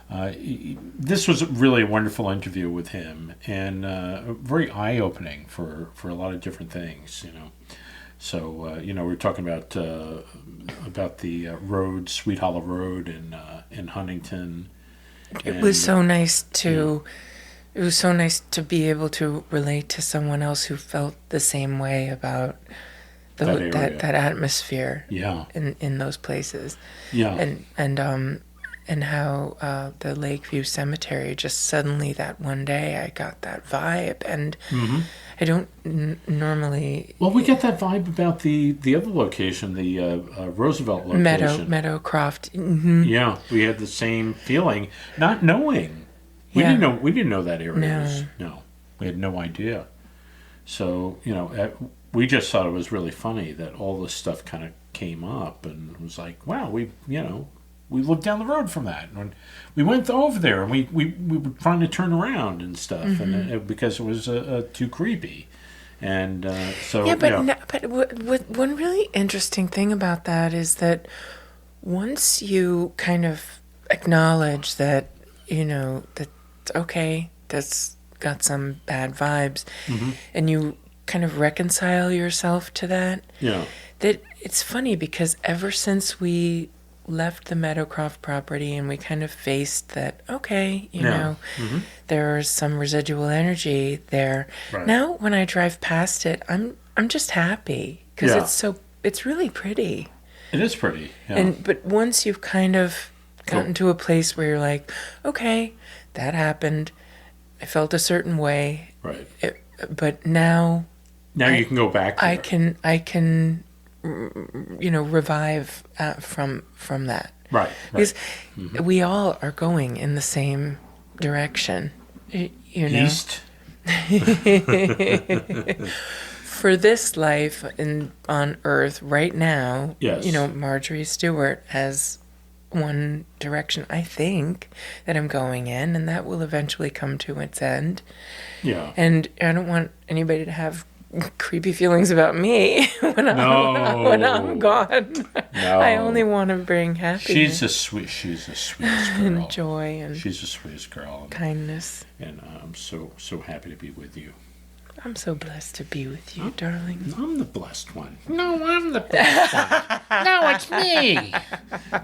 this was really a wonderful interview with him, and very eye opening for a lot of different things. So we were talking about the road, Sweet Hollow Road in Huntington. It was so nice to. It was so nice to be able to relate to someone else who felt the same way about that atmosphere. Yeah. In those places. Yeah. And how the Lakeview Cemetery, just suddenly that one day I got that vibe, and I don't normally. Well, we get that vibe about the other location, the Roosevelt location, Meadowcroft. Yeah, we had the same feeling, not knowing. We didn't know that area. No, we had no idea. So we just thought it was really funny that all this stuff kind of came up, and it was like, wow, we lived down the road from that, and we went over there, and we were trying to turn around and stuff, and because it was too creepy, and so but one really interesting thing about that is that once you kind of acknowledge that that okay, that's got some bad vibes, and you kind of reconcile yourself to that. Yeah. That it's funny because ever since we left the Meadowcroft property and we kind of faced that, okay, there's some residual energy there. Right. Now when I drive past it, I'm just happy because it's really pretty. It is pretty. Yeah. But once you've kind of gotten to a place where you're like, okay, that happened. I felt a certain way. Right. But now you can go back there. I can revive from that. Right. Because we all are going in the same direction. East. For this life on Earth right now, yes. Marjorie Stewart has one direction, I think, that I'm going in, and that will eventually come to its end. Yeah. And I don't want anybody to have creepy feelings about me when I'm gone. No. I only want to bring happiness. She's the sweetest girl. And joy and she's the sweetest girl. Kindness. And I'm so happy to be with you. I'm so blessed to be with you, darling. I'm the blessed one. No, I'm the blessed one. No, it's me.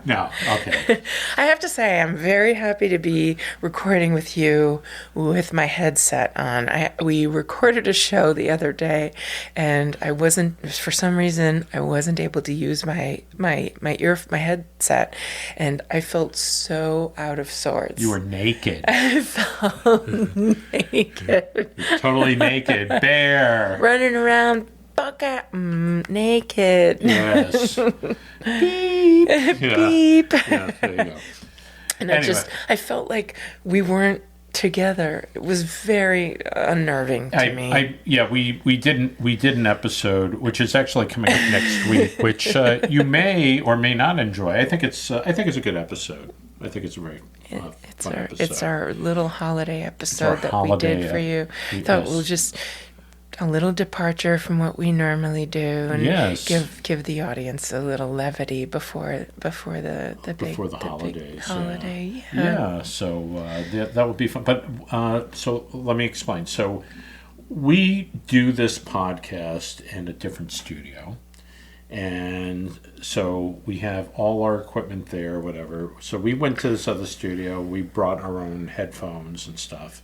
No, okay. I have to say, I'm very happy to be recording with you with my headset on. We recorded a show the other day, and for some reason, I wasn't able to use my headset, and I felt so out of sorts. You were naked. I felt naked. You're totally naked. Bare. Running around naked. Yes. Beep. Beep. Yeah, there you go. And Anyway. I felt like we weren't together. It was very unnerving to me. We did an episode which is actually coming up next week, which you may or may not enjoy. I think it's a good episode. I think it's a very fun episode. It's our little holiday episode that we did for you. Thought we'll just a little departure from what we normally do, and give the audience a little levity before the holidays. Holiday. So that would be fun. But so let me explain. So we do this podcast in a different studio, and so we have all our equipment there, whatever. So we went to this other studio. We brought our own headphones and stuff.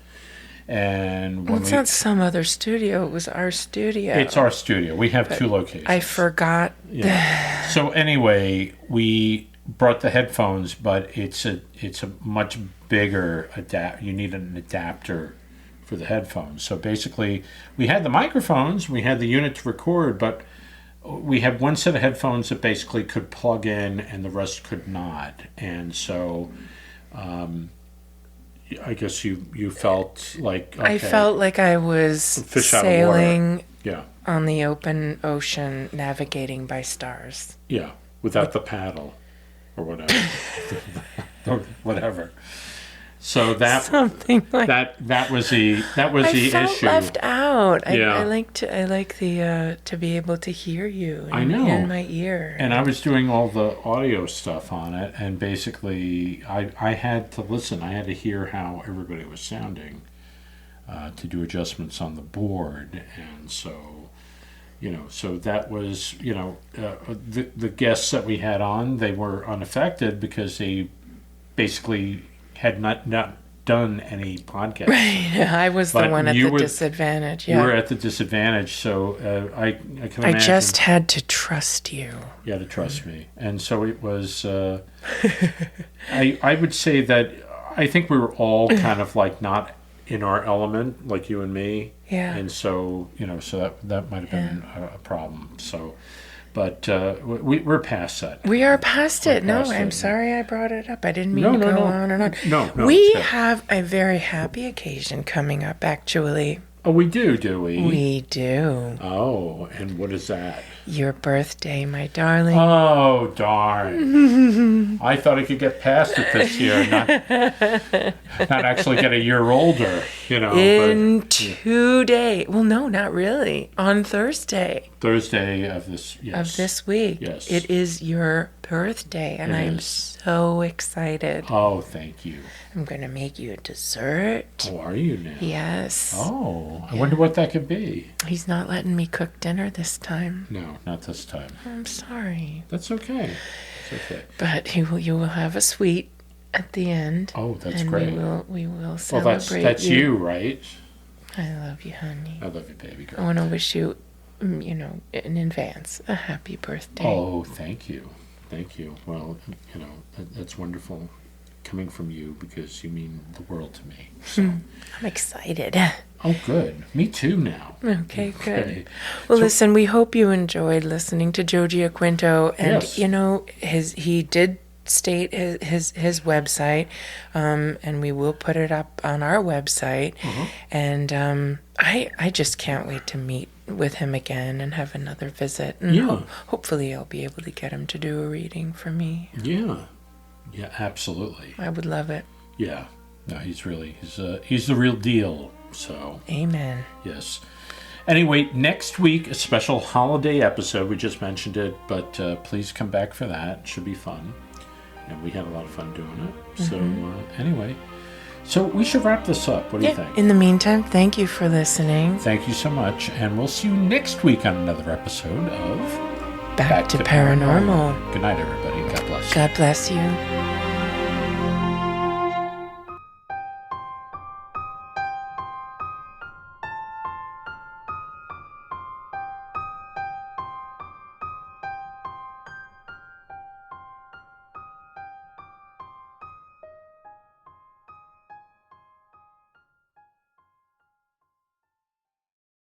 And it's not some other studio. It was our studio. It's our studio. We have 2 locations. I forgot. Yeah. So anyway, we brought the headphones, but it's a much bigger You need an adapter for the headphones. So basically, we had the microphones, we had the unit to record, but we had one set of headphones that basically could plug in, and the rest could not. And so. I guess you felt like... Okay, I felt like I was sailing on the open ocean, navigating by stars. Yeah, without the paddle or whatever. Or whatever. So that something like that was the issue. I felt left out. I like to be able to hear you in my ear. And I was doing all the audio stuff on it, and basically I had to listen. I had to hear how everybody was sounding to do adjustments on the board, and so so that was the guests that we had on, they were unaffected because they basically had not done any podcasts. Right, I was the one at the disadvantage. Yeah, you were at the disadvantage, so I can imagine. I just had to trust you. You had to trust me, and so it was. I would say that I think we were all kind of like not in our element, like you and me. Yeah, and so so that might have been a problem. So. But we're past that. We are past it. No, I'm sorry I brought it up. I didn't mean to go on and on. No, we have a very happy occasion coming up, actually. Oh, we do we? We do. Oh, and what is that? Your birthday, my darling. Oh, darn. I thought I could get past it this year, not actually get a year older, In 2 days. Well, no, not really. On Thursday. Thursday of this, Of this week. Yes. It is your birthday, and I am so excited. Oh, thank you. I'm going to make you a dessert. Oh, are you now? Yes. Oh, I wonder what that could be. He's not letting me cook dinner this time. No, not this time. I'm sorry. That's okay. It's okay. But you will have a sweet at the end. Oh, that's and great. We will celebrate. Well, that's you, right? I love you, honey. I love you, baby girl. I want to wish you, in advance, a happy birthday. Oh, thank you. Thank you. Well, that's wonderful coming from you because you mean the world to me. So. I'm excited. Oh, good. Me too now. Okay, good. Well, listen, we hope you enjoyed listening to Joe Giaquinto. And, he did state his website, and we will put it up on our website. And I just can't wait to meet with him again and have another visit. And hopefully I'll be able to get him to do a reading for me. Yeah. Yeah, absolutely. I would love it. Yeah. No, he's the real deal. So. Amen. Yes. Anyway, next week, a special holiday episode. We just mentioned it, but please come back for that. It should be fun. And we had a lot of fun doing it. So, anyway. So we should wrap this up. What do you think? In the meantime, thank you for listening. Thank you so much. And we'll see you next week on another episode of Back to Paranormal. Good night, everybody. God bless. God bless you.